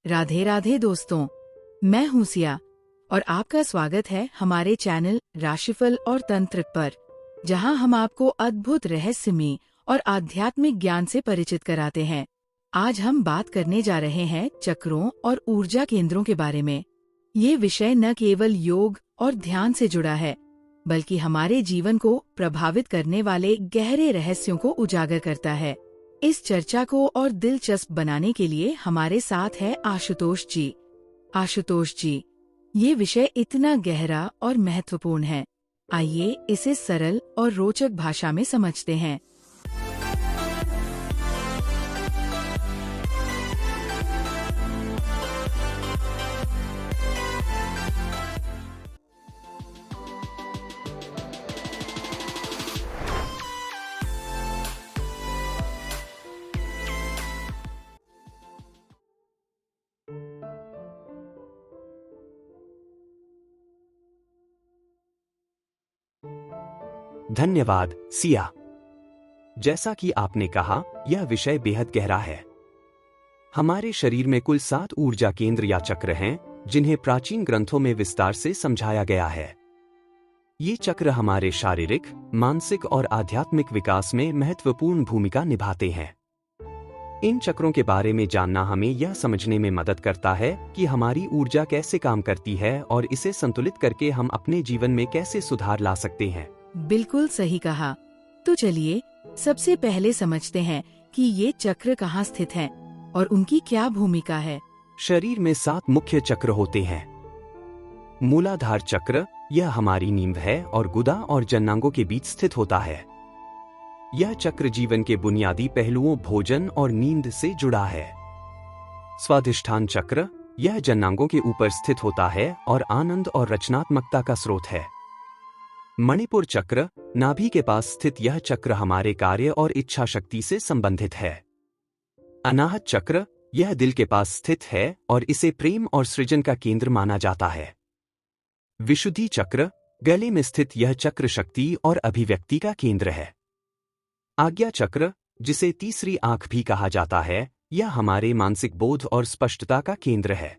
राधे राधे दोस्तों, मैं हूं सिया और आपका स्वागत है हमारे चैनल राशिफल और तंत्र पर, जहां हम आपको अद्भुत रहस्यमय और आध्यात्मिक ज्ञान से परिचित कराते हैं। आज हम बात करने जा रहे हैं चक्रों और ऊर्जा केंद्रों के बारे में। ये विषय न केवल योग और ध्यान से जुड़ा है, बल्कि हमारे जीवन को प्रभावित करने वाले गहरे रहस्यों को उजागर करता है। इस चर्चा को और दिलचस्प बनाने के लिए हमारे साथ है आशुतोष जी। आशुतोष जी, ये विषय इतना गहरा और महत्वपूर्ण है। आइए इसे सरल और रोचक भाषा में समझते हैं। धन्यवाद सिया। जैसा कि आपने कहा, यह विषय बेहद गहरा है। हमारे शरीर में कुल 7 ऊर्जा केंद्र या चक्र हैं, जिन्हें प्राचीन ग्रंथों में विस्तार से समझाया गया है। ये चक्र हमारे शारीरिक, मानसिक और आध्यात्मिक विकास में महत्वपूर्ण भूमिका निभाते हैं। इन चक्रों के बारे में जानना हमें यह समझने में मदद करता है कि हमारी ऊर्जा कैसे काम करती है और इसे संतुलित करके हम अपने जीवन में कैसे सुधार ला सकते हैं। बिल्कुल सही कहा। तो चलिए सबसे पहले समझते हैं कि ये चक्र कहाँ स्थित हैं और उनकी क्या भूमिका है। शरीर में 7 मुख्य चक्र होते हैं। मूलाधार चक्र, यह हमारी नींद है और गुदा और जननांगों के बीच स्थित होता है। यह चक्र जीवन के बुनियादी पहलुओं भोजन और नींद से जुड़ा है। स्वाधिष्ठान चक्र, यह जननांगों के ऊपर स्थित होता है और आनंद और रचनात्मकता का स्रोत है। मणिपुर चक्र, नाभि के पास स्थित यह चक्र हमारे कार्य और इच्छा शक्ति से संबंधित है। अनाहत चक्र, यह दिल के पास स्थित है और इसे प्रेम और सृजन का केंद्र माना जाता है। विशुद्धि चक्र, गले में स्थित यह चक्र शक्ति और अभिव्यक्ति का केंद्र है। आज्ञा चक्र, जिसे तीसरी आंख भी कहा जाता है, यह हमारे मानसिक बोध और स्पष्टता का केंद्र है।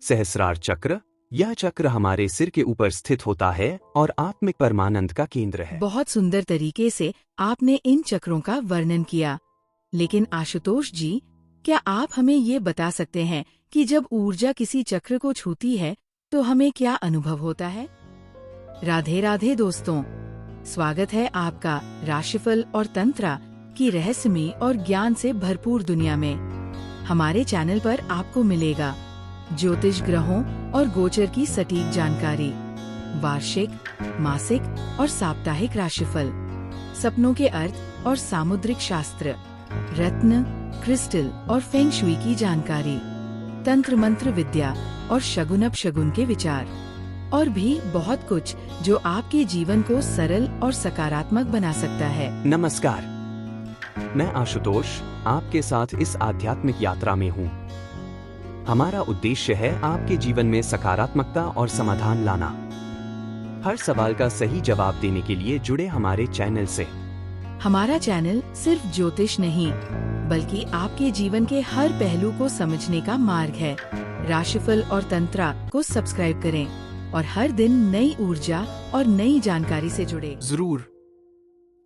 सहस्रार चक्र, यह चक्र हमारे सिर के ऊपर स्थित होता है और आत्मिक परमानंद का केंद्र है। बहुत सुंदर तरीके से आपने इन चक्रों का वर्णन किया। लेकिन आशुतोष जी, क्या आप हमें ये बता सकते हैं कि जब ऊर्जा किसी चक्र को छूती है तो हमें क्या अनुभव होता है? राधे राधे दोस्तों, स्वागत है आपका राशिफल और तंत्रा की रहस्यमय और ज्ञान से भरपूर दुनिया में। हमारे चैनल पर आपको मिलेगा ज्योतिष ग्रहों और गोचर की सटीक जानकारी, वार्षिक, मासिक और साप्ताहिक राशिफल, सपनों के अर्थ और सामुद्रिक शास्त्र, रत्न, क्रिस्टल और फेंग शुई की जानकारी, तंत्र मंत्र विद्या और शगुन अपशगुन के विचार, और भी बहुत कुछ जो आपके जीवन को सरल और सकारात्मक बना सकता है। नमस्कार, मैं आशुतोष आपके साथ इस आध्यात्मिक यात्रा में हूँ। हमारा उद्देश्य है आपके जीवन में सकारात्मकता और समाधान लाना। हर सवाल का सही जवाब देने के लिए जुड़े हमारे चैनल से। हमारा चैनल सिर्फ ज्योतिष नहीं, बल्कि आपके जीवन के हर पहलू को समझने का मार्ग है। राशिफल और तंत्रा को सब्सक्राइब करें और हर दिन नई ऊर्जा और नई जानकारी से जुड़े। जरूर।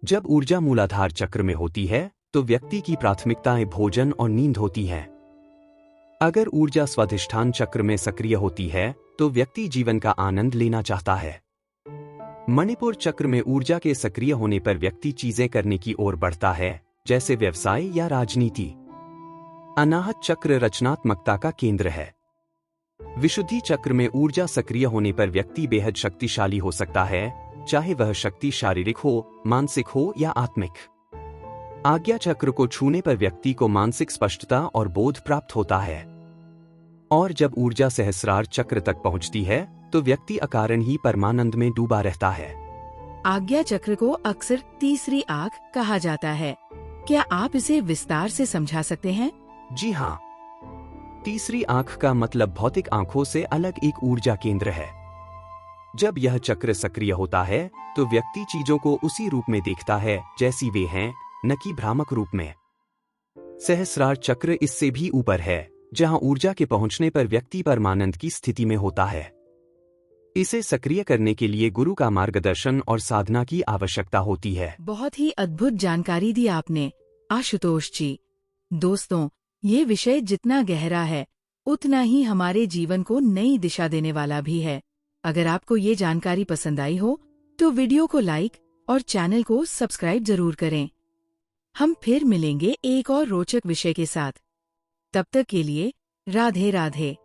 जब ऊर्जा मूलाधार चक्र में होती है तो व्यक्ति की प्राथमिकताएं भोजन और नींद होती हैं। अगर ऊर्जा स्वाधिष्ठान चक्र में सक्रिय होती है तो व्यक्ति जीवन का आनंद लेना चाहता है। मणिपुर चक्र में ऊर्जा के सक्रिय होने पर व्यक्ति चीजें करने की ओर बढ़ता है, जैसे व्यवसाय या राजनीति। अनाहत चक्र रचनात्मकता का केंद्र है। विशुद्धि चक्र में ऊर्जा सक्रिय होने पर व्यक्ति बेहद शक्तिशाली हो सकता है, चाहे वह शक्ति शारीरिक हो, मानसिक हो या आत्मिक। आज्ञा चक्र को छूने पर व्यक्ति को मानसिक स्पष्टता और बोध प्राप्त होता है। और जब ऊर्जा सहस्रार चक्र तक पहुंचती है तो व्यक्ति अकारण ही परमानंद में डूबा रहता है। आज्ञा चक्र को अक्सर तीसरी आंख कहा जाता है। क्या आप इसे विस्तार से समझा सकते हैं? जी हाँ। तीसरी आंख का मतलब भौतिक आंखों से अलग एक ऊर्जा केंद्र है। जब यह चक्र सक्रिय होता है तो व्यक्ति चीजों को उसी रूप में देखता है जैसी वे हैं, न कि भ्रामक रूप में। सहस्रार चक्र इससे भी ऊपर है, जहां ऊर्जा के पहुंचने पर व्यक्ति परमानंद की स्थिति में होता है। इसे सक्रिय करने के लिए गुरु का मार्गदर्शन और साधना की आवश्यकता होती है। बहुत ही अद्भुत जानकारी दी आपने, आशुतोष जी। दोस्तों, ये विषय जितना गहरा है, उतना ही हमारे जीवन को नई दिशा देने वाला भी है। अगर आपको ये जानकारी पसंद आई हो, तो वीडियो को लाइक और चैनल को सब्सक्राइब जरूर करें। हम फिर मिलेंगे एक और रोचक विषय के साथ। तब तक के लिए राधे राधे।